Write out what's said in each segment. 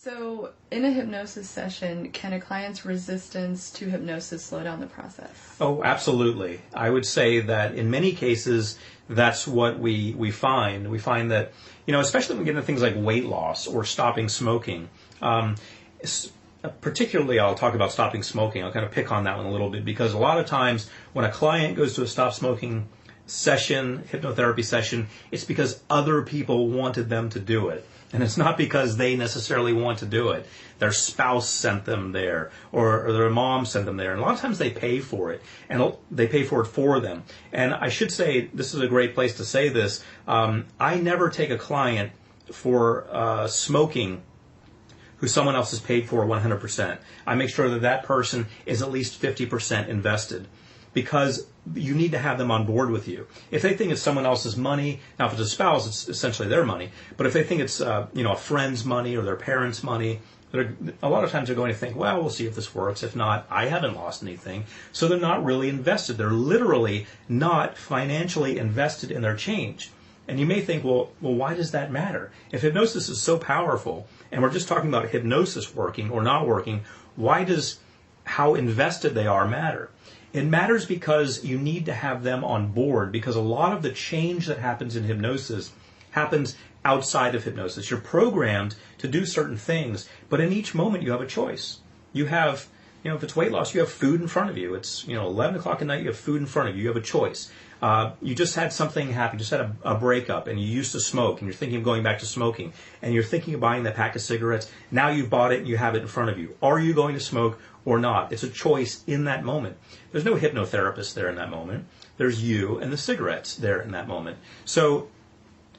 So, in a hypnosis session, can a client's resistance to hypnosis slow down the process? Oh, absolutely. I would say that in many cases, that's what we find. We find that, especially when we get into things like weight loss or stopping smoking, particularly I'll talk about stopping smoking. I'll kind of pick on that one a little bit because a lot of times when a client goes to a stop smoking session, hypnotherapy session, it's because other people wanted them to do it. And it's not because they necessarily want to do it. Their spouse sent them there, or their mom sent them there. And a lot of times they pay for it, and they pay for it for them. And I should say, this is a great place to say this, I never take a client for smoking who someone else has paid for 100%. I make sure that that person is at least 50% invested, because you need to have them on board with you. If they think it's someone else's money, now if it's a spouse, it's essentially their money. But if they think it's a friend's money or their parents' money, a lot of times they're going to think, well, we'll see if this works. If not, I haven't lost anything. So they're not really invested. They're literally not financially invested in their change. And you may think, well, why does that matter? If hypnosis is so powerful, and we're just talking about hypnosis working or not working, why does how invested they are matter? It matters because you need to have them on board, because a lot of the change that happens in hypnosis happens outside of hypnosis. You're programmed to do certain things, but in each moment you have a choice. You have, if it's weight loss, you have food in front of you. It's, 11 o'clock at night, you have food in front of you. You have a choice. You just had something happen, just had a breakup, and you used to smoke, and you're thinking of going back to smoking, and you're thinking of buying that pack of cigarettes. Now you've bought it, and you have it in front of you. Are you going to smoke or not? It's a choice in that moment. There's no hypnotherapist there in that moment. There's you and the cigarettes there in that moment. So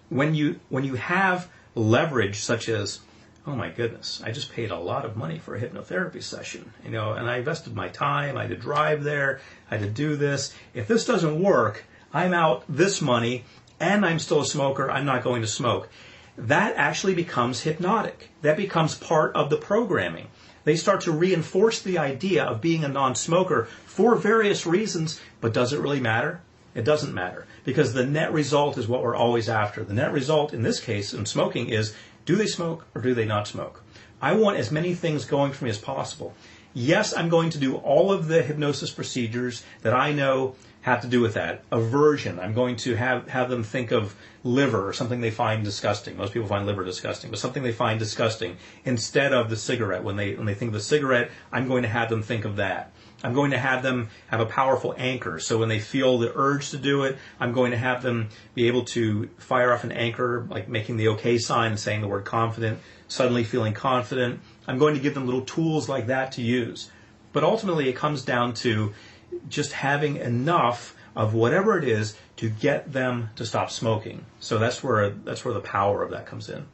when you have leverage such as, oh my goodness, I just paid a lot of money for a hypnotherapy session, and I invested my time, I had to drive there, I had to do this. If this doesn't work, I'm out this money, and I'm still a smoker, I'm not going to smoke. That actually becomes hypnotic. That becomes part of the programming. They start to reinforce the idea of being a non-smoker for various reasons, but does it really matter? It doesn't matter, because the net result is what we're always after. The net result in this case in smoking is, do they smoke or do they not smoke? I want as many things going for me as possible. Yes, I'm going to do all of the hypnosis procedures that I know have to do with that. Aversion, I'm going to have them think of liver or something they find disgusting. Most people find liver disgusting, but something they find disgusting instead of the cigarette. When they think of the cigarette, I'm going to have them think of that. I'm going to have them have a powerful anchor. So when they feel the urge to do it, I'm going to have them be able to fire off an anchor, like making the OK sign and saying the word confident, suddenly feeling confident. I'm going to give them little tools like that to use. But ultimately it comes down to just having enough of whatever it is to get them to stop smoking. So that's where the power of that comes in.